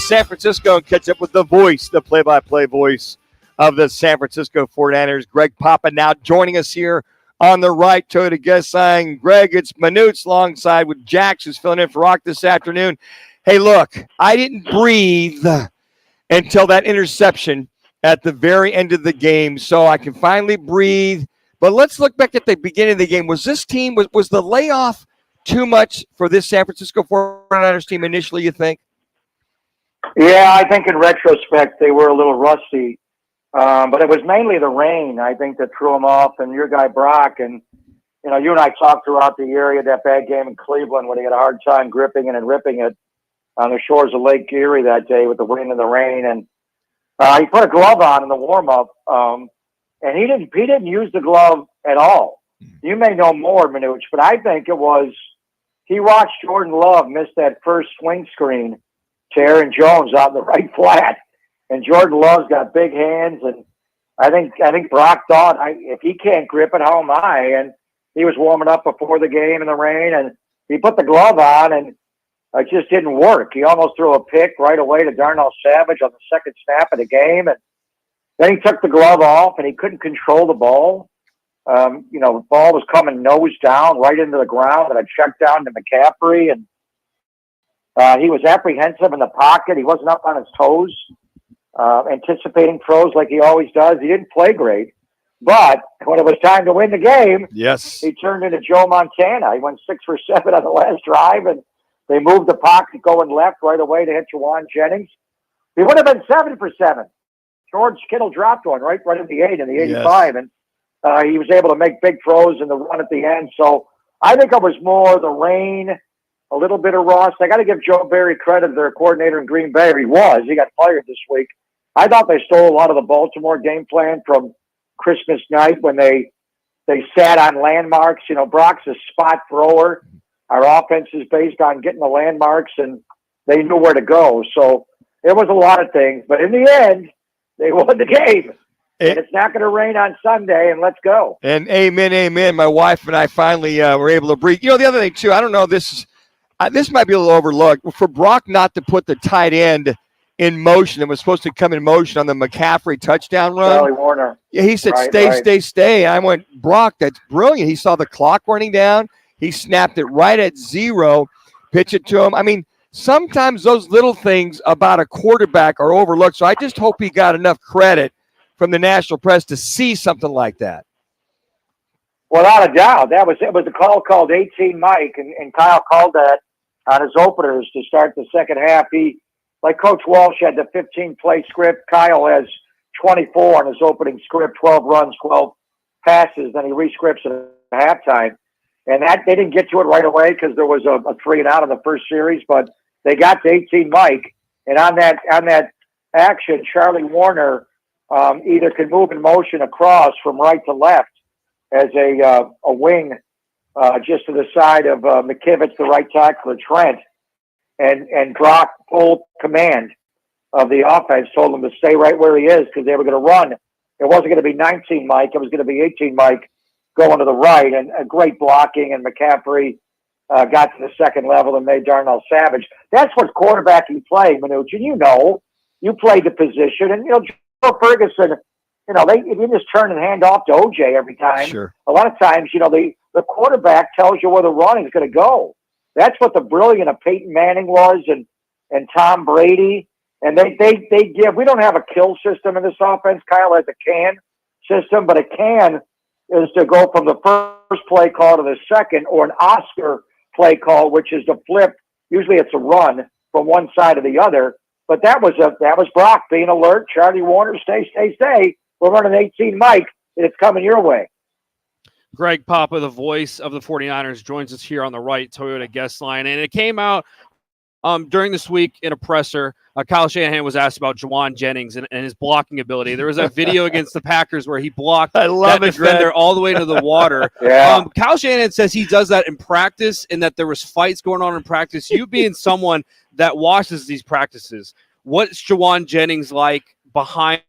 San Francisco and catch up with the voice, the play-by-play voice of the San Francisco 49ers, Greg Papa, now joining us here on the right Toyota guest line. Greg, it's Manutes alongside with Jax, who's filling in for Rock this afternoon. Hey, look, I didn't breathe until that interception at the very end of the game, so I can finally breathe. But let's look back at the beginning of the game. Was this team, was the layoff too much for this San Francisco 49ers team initially, you think? Yeah, I think in retrospect they were a little rusty. But it was mainly the rain, I think, that threw them off. And your guy Brock, and, you know, you and I talked throughout the year. He had that bad game in Cleveland when he had a hard time gripping it and ripping it on the shores of Lake Erie that day with the wind and the rain. And he put a glove on in the warm-up, and he didn't use the glove at all. You may know more, Manuch, but I think it was he watched Jordan Love miss that first swing screen to Aaron Jones out in the right flat. And Jordan Love's got big hands, and I think Brock thought, if he can't grip it, how am I? And he was warming up before the game in the rain, and he put the glove on, and it just didn't work. He almost threw a pick right away to Darnell Savage on the second snap of the game, and then he took the glove off, and he couldn't control the ball. The ball was coming nose down right into the ground, and I checked down to McCaffrey, and he was apprehensive in the pocket. He wasn't up on his toes. Anticipating throws like he always does. He didn't play great, but when it was time to win the game, yes, he turned into Joe Montana. He went 6 for 7 on the last drive, and they moved the pocket going left right away to hit Jauan Jennings. He would have been 7 for 7. George Kittle dropped one right at the 8 in the 85, yes. And he was able to make big throws in the run at the end. So I think it was more the rain, a little bit of rust. I got to give Joe Barry credit, their coordinator in Green Bay. He got fired this week. I thought they stole a lot of the Baltimore game plan from Christmas night when they sat on landmarks. You know, Brock's a spot thrower. Our offense is based on getting the landmarks, and they knew where to go. So it was a lot of things. But in the end, they won the game. And it's not going to rain on Sunday, and let's go. And amen, amen. My wife and I finally were able to breathe. You know, the other thing, too, I don't know, this might be a little overlooked. For Brock not to put the tight end in motion, it was supposed to come in motion on the McCaffrey touchdown run. Charlie Warner. Yeah, he said, stay. I went, Brock, that's brilliant. He saw the clock running down. He snapped it right at 0, pitch it to him. I mean, sometimes those little things about a quarterback are overlooked. So I just hope he got enough credit from the national press to see something like that. Without a doubt. It was a call called 18 Mike, and Kyle called that on his openers to start the second half. Like Coach Walsh had the 15-play script, Kyle has 24 on his opening script, 12 runs, 12 passes. Then he rescripts at halftime. And that they didn't get to it right away because there was a 3-and-out in the first series, but they got to 18 Mike. And on that action, Charlie Warner either could move in motion across from right to left as a wing just to the side of McKivitz, the right tackler, Trent. And Brock, full command of the offense, told him to stay right where he is because they were going to run. It wasn't going to be 19 Mike. It was going to be 18 Mike going to the right. And a great blocking, and McCaffrey got to the second level and made Darnell Savage. That's what quarterbacking play, Manuch. And you played the position. And, Joe Ferguson, if you just turn and hand off to OJ every time, sure. A lot of times, the quarterback tells you where the running is going to go. That's what the brilliant of Peyton Manning was and Tom Brady. And they give, we don't have a kill system in this offense. Kyle has a can system, but a can is to go from the first play call to the second, or an Oscar play call, which is to flip. Usually it's a run from one side to the other. But that was Brock being alert. Charlie Warner, stay. We're running 18 Mike, and it's coming your way. Greg Papa, the voice of the 49ers, joins us here on the right Toyota guest line. And it came out during this week in a presser. Kyle Shanahan was asked about Jauan Jennings and his blocking ability. There was a video against the Packers where he blocked that defender all the way to the water. Yeah. Kyle Shanahan says he does that in practice and that there was fights going on in practice. You being someone that watches these practices, what's Jauan Jennings like behind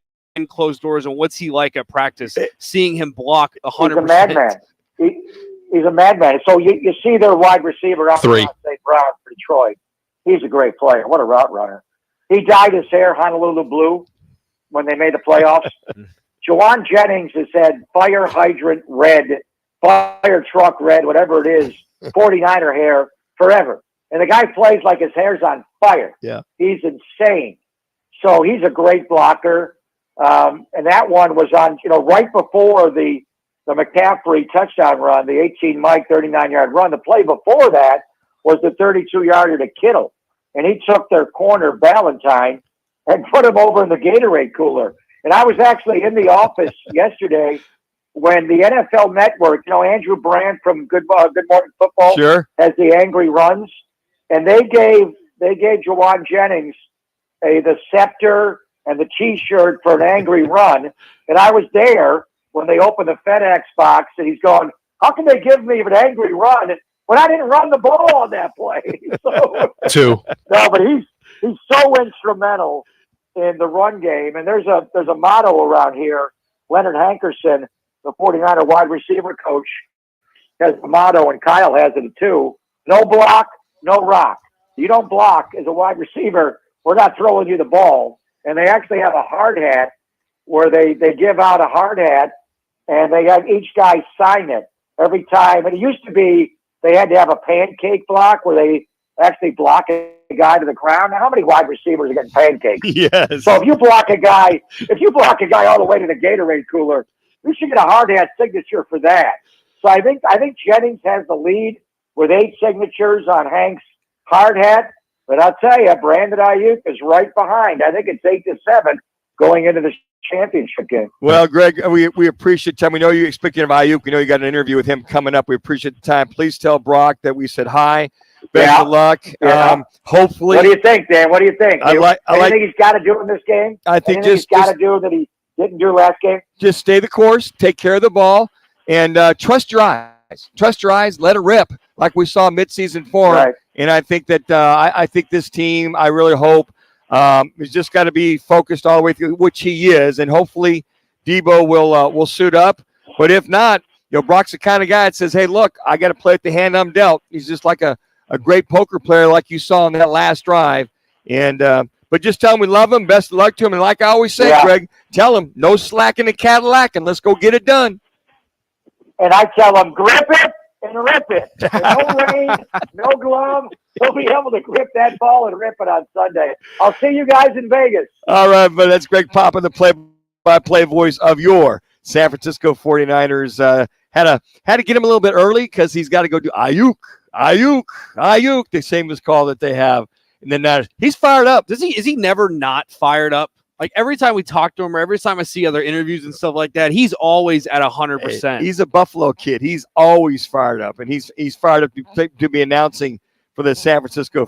closed doors, and what's he like at practice, seeing him block 100%? He's a madman. He's a madman. So you see their wide receiver out there, St. Brown for Detroit. He's a great player. What a route runner. He dyed his hair Honolulu blue when they made the playoffs. Jauan Jennings has had fire hydrant red, fire truck red, whatever it is, 49er hair forever. And the guy plays like his hair's on fire. Yeah. He's insane. So he's a great blocker. And that one was on, right before the McCaffrey touchdown run, the 18 Mike 39-yard run. The play before that was the 32-yarder to Kittle. And he took their corner, Valentine, and put him over in the Gatorade cooler. And I was actually in the office yesterday when the NFL Network, Andrew Brandt from Good Morning Football has the angry runs. And they gave Jauan Jennings the scepter and the T-shirt for an angry run. And I was there when they opened the FedEx box, and he's going, how can they give me an angry run when I didn't run the ball on that play? Two. No, but he's so instrumental in the run game. And there's a motto around here. Leonard Hankerson, the 49er wide receiver coach, has a motto, and Kyle has it too. No block, no rock. You don't block as a wide receiver, we're not throwing you the ball. And they actually have a hard hat where they give out a hard hat, and they have each guy sign it every time. And it used to be they had to have a pancake block where they actually block a guy to the ground. Now, how many wide receivers are getting pancakes? Yes. So if you block a guy all the way to the Gatorade cooler, you should get a hard hat signature for that. So I think Jennings has the lead with 8 signatures on Hank's hard hat. But I'll tell you, Brandon Ayuk is right behind. I think it's 8-7 going into the championship game. Well, Greg, we appreciate time. We know you're speaking of Ayuk. We know you got an interview with him coming up. We appreciate the time. Please tell Brock that we said hi. Best of luck. Yeah. Hopefully. What do you think, Dan? What do you think? Anything he's got to do in this game? I think he's got to do that he didn't do last game? Just stay the course, take care of the ball, and trust your eyes. Trust your eyes. Let it rip, like we saw midseason form. Right. And I think that I think this team, I really hope, has just got to be focused all the way through, which he is, and hopefully Debo will suit up. But if not, Brock's the kind of guy that says, "Hey, look, I got to play at the hand I'm dealt." He's just like a great poker player, like you saw in that last drive. And but just tell him we love him, best of luck to him, and like I always say, Greg, tell him no slack in the Cadillac, and let's go get it done. And I tell him, grip it and rip it. No rain, no glove. He'll be able to grip that ball and rip it on Sunday. I'll see you guys in Vegas. All right, but that's Greg Papa, the play-by-play voice of your San Francisco 49ers. Had to get him a little bit early because he's got to go do Ayuk, the same call that they have. And then he's fired up. Is he never not fired up? Like every time we talk to him or every time I see other interviews and stuff like that, he's always at 100%. He's a Buffalo kid. He's always fired up, and he's fired up to be announcing for the San Francisco